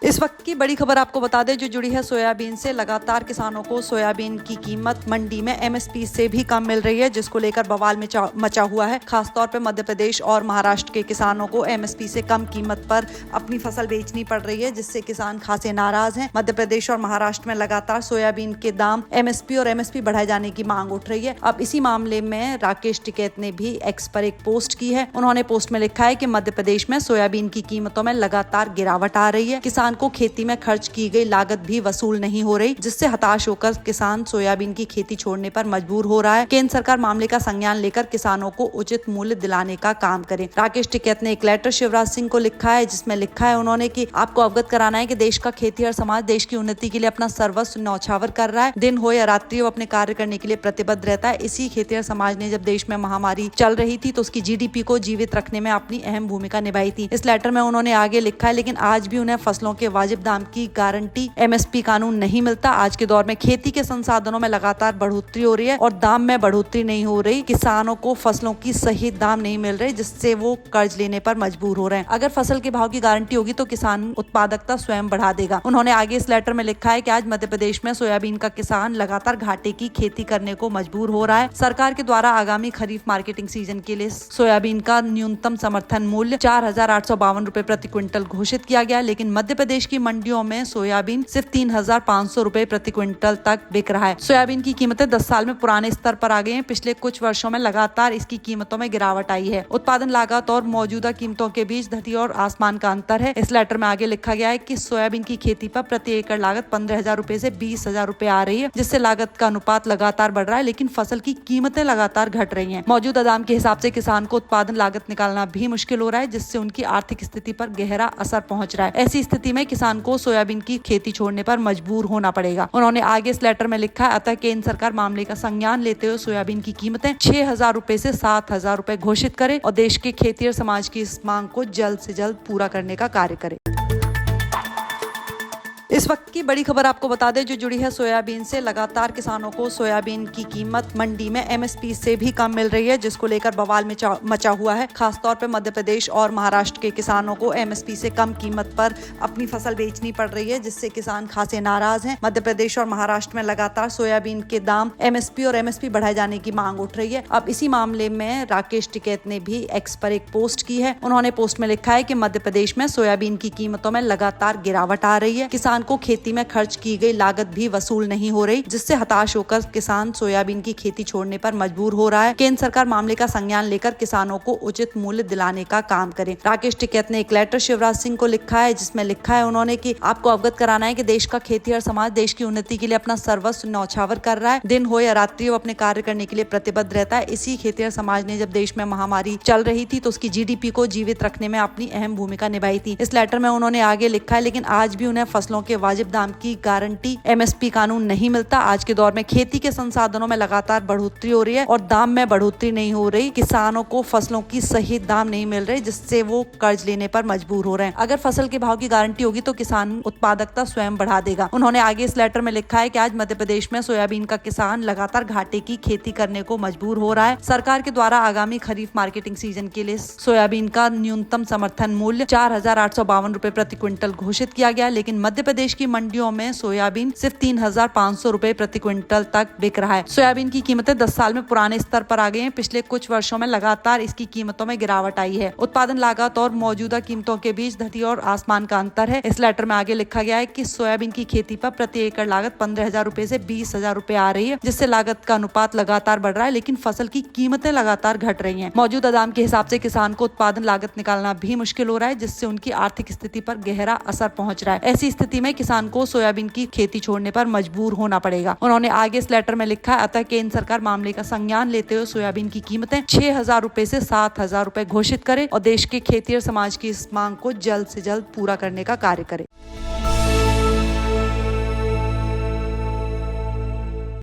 इस वक्त की बड़ी खबर आपको बता दें जो जुड़ी है सोयाबीन से। लगातार किसानों को सोयाबीन की कीमत मंडी में एमएसपी से भी कम मिल रही है, जिसको लेकर बवाल मचा हुआ है। खासतौर पर मध्य प्रदेश और महाराष्ट्र के किसानों को एमएसपी से कम कीमत पर अपनी फसल बेचनी पड़ रही है, जिससे किसान खासे नाराज हैं। मध्य प्रदेश और महाराष्ट्र में लगातार सोयाबीन के दाम एमएसपी और एमएसपी बढ़ाए जाने की मांग उठ रही है। अब इसी मामले में राकेश टिकैत ने भी एक्स पर एक पोस्ट की है। उन्होंने पोस्ट में लिखा है कि मध्य प्रदेश में सोयाबीन की कीमतों में लगातार गिरावट आ रही है। किसान को खेती में खर्च की गई लागत भी वसूल नहीं हो रही, जिससे हताश होकर किसान सोयाबीन की खेती छोड़ने पर मजबूर हो रहा है। केंद्र सरकार मामले का संज्ञान लेकर किसानों को उचित मूल्य दिलाने का काम करे। राकेश टिकैत ने एक लेटर शिवराज सिंह को लिखा है, जिसमें लिखा है उन्होंने कि आपको अवगत कराना है कि देश का खेतीहर समाज देश की उन्नति के लिए अपना सर्वस्व न्यौछावर कर रहा है। दिन हो या रात्रि वो अपने कार्य करने के लिए प्रतिबद्ध रहता है। इसी खेतीहर समाज ने जब देश में महामारी चल रही थी तो उसकी जीडीपी को जीवित रखने में अपनी अहम भूमिका निभाई थी। इस लेटर में उन्होंने आगे लिखा है, लेकिन आज भी उन्हें फसलों के वाजिब दाम की गारंटी एमएसपी कानून नहीं मिलता। आज के दौर में खेती के संसाधनों में लगातार बढ़ोतरी हो रही है और दाम में बढ़ोतरी नहीं हो रही। किसानों को फसलों की सही दाम नहीं मिल रही, जिससे वो कर्ज लेने पर मजबूर हो रहे हैं। अगर फसल के भाव की गारंटी होगी तो किसान उत्पादकता स्वयं बढ़ा देगा। उन्होंने आगे इस लेटर में लिखा है कि आज मध्य प्रदेश में सोयाबीन का किसान लगातार घाटे की खेती करने को मजबूर हो रहा है। सरकार के द्वारा आगामी खरीफ मार्केटिंग सीजन के लिए सोयाबीन का न्यूनतम समर्थन मूल्य 4,852 रुपए प्रति क्विंटल घोषित किया गया, लेकिन मध्य प्रदेश की मंडियों में सोयाबीन सिर्फ 3,500 रुपए प्रति क्विंटल तक बिक रहा है। सोयाबीन की कीमतें 10 साल में पुराने स्तर पर आ गई हैं। पिछले कुछ वर्षों में लगातार इसकी कीमतों में गिरावट आई है। उत्पादन लागत और मौजूदा कीमतों के बीच धरती और आसमान का अंतर है। इस लेटर में आगे लिखा गया है कि सोयाबीन की खेती पर प्रति एकड़ लागत 15,000 रुपए से 20,000 रुपए आ रही है, जिससे लागत का अनुपात लगातार बढ़ रहा है, लेकिन फसल की कीमतें लगातार घट रही हैं। मौजूदा दाम के हिसाब से किसान को उत्पादन लागत निकालना भी मुश्किल हो रहा है, जिससे उनकी आर्थिक स्थिति पर गहरा असर पहुंच रहा है। ऐसी स्थिति में किसान को सोयाबीन की खेती छोड़ने पर मजबूर होना पड़ेगा। उन्होंने आगे इस लेटर में लिखा है, अतः केंद्र सरकार मामले का संज्ञान लेते हुए सोयाबीन की कीमतें 6,000 रुपए से 7,000 रुपए घोषित करे और देश के खेतीहर समाज की इस मांग को जल्द से जल्द पूरा करने का कार्य करे। इस वक्त की बड़ी खबर आपको बता दें जो जुड़ी है सोयाबीन से। लगातार किसानों को सोयाबीन की कीमत मंडी में एमएसपी से भी कम मिल रही है, जिसको लेकर बवाल मचा हुआ है। खासतौर पर मध्य प्रदेश और महाराष्ट्र के किसानों को एमएसपी से कम कीमत पर अपनी फसल बेचनी पड़ रही है, जिससे किसान खासे नाराज हैं। मध्य प्रदेश और महाराष्ट्र में लगातार सोयाबीन के दाम एमएसपी और एमएसपी बढ़ाए जाने की मांग उठ रही है। अब इसी मामले में राकेश टिकैत ने भी एक्स पर एक पोस्ट की है। उन्होंने पोस्ट में लिखा है कि मध्य प्रदेश में सोयाबीन की कीमतों में लगातार गिरावट आ रही है। किसान को खेती में खर्च की गई लागत भी वसूल नहीं हो रही, जिससे हताश होकर किसान सोयाबीन की खेती छोड़ने पर मजबूर हो रहा है। केंद्र सरकार मामले का संज्ञान लेकर किसानों को उचित मूल्य दिलाने का काम करे। राकेश टिकैत ने एक लेटर शिवराज सिंह को लिखा है, जिसमें लिखा है उन्होंने कि आपको अवगत कराना है कि देश का खेतीहर समाज देश की उन्नति के लिए अपना सर्वस्व न्यौछावर कर रहा है। दिन हो या रात्रि वो अपने कार्य करने के लिए प्रतिबद्ध रहता है। इसी खेतीहर समाज ने जब देश में महामारी चल रही थी तो उसकी जीडीपी को जीवित रखने में अपनी अहम भूमिका निभाई थी। इस लेटर में उन्होंने आगे लिखा है, लेकिन आज भी उन्हें फसलों के वाजिब दाम की गारंटी एमएसपी कानून नहीं मिलता। आज के दौर में खेती के संसाधनों में लगातार बढ़ोतरी हो रही है और दाम में बढ़ोतरी नहीं हो रही। किसानों को फसलों की सही दाम नहीं मिल रही, जिससे वो कर्ज लेने पर मजबूर हो रहे हैं। अगर फसल के भाव की गारंटी होगी तो किसान उत्पादकता स्वयं बढ़ा देगा। उन्होंने आगे इस लेटर में लिखा है कि आज मध्य प्रदेश में सोयाबीन का किसान लगातार घाटे की खेती करने को मजबूर हो रहा है। सरकार के द्वारा आगामी खरीफ मार्केटिंग सीजन के लिए सोयाबीन का न्यूनतम समर्थन मूल्य 4,852 रुपए प्रति क्विंटल घोषित किया गया, लेकिन मध्य प्रदेश की मंडियों में सोयाबीन सिर्फ 3,500 रुपए प्रति क्विंटल तक बिक रहा है। सोयाबीन की कीमतें 10 साल में पुराने स्तर पर आ गई हैं। पिछले कुछ वर्षों में लगातार इसकी कीमतों में गिरावट आई है। उत्पादन लागत और मौजूदा कीमतों के बीच धरती और आसमान का अंतर है। इस लेटर में आगे लिखा गया है कि सोयाबीन की खेती पर प्रति एकड़ लागत 15,000 रुपए से 20,000 रुपए आ रही है, जिससे लागत का अनुपात लगातार बढ़ रहा है, लेकिन फसल की कीमतें लगातार घट रही हैं। मौजूदा दाम के हिसाब से किसान को उत्पादन लागत निकालना भी मुश्किल हो रहा है, जिससे उनकी आर्थिक स्थिति पर गहरा असर पहुंच रहा है। ऐसी स्थिति में किसान को सोयाबीन की खेती छोड़ने पर मजबूर होना पड़ेगा। उन्होंने आगे इस लेटर में लिखा है, अतः केंद्र सरकार मामले का संज्ञान लेते हुए सोयाबीन की कीमतें 6,000 रुपए से 7,000 रुपए घोषित करे और देश के खेतीहर समाज की इस मांग को जल्द से जल्द पूरा करने का कार्य करे।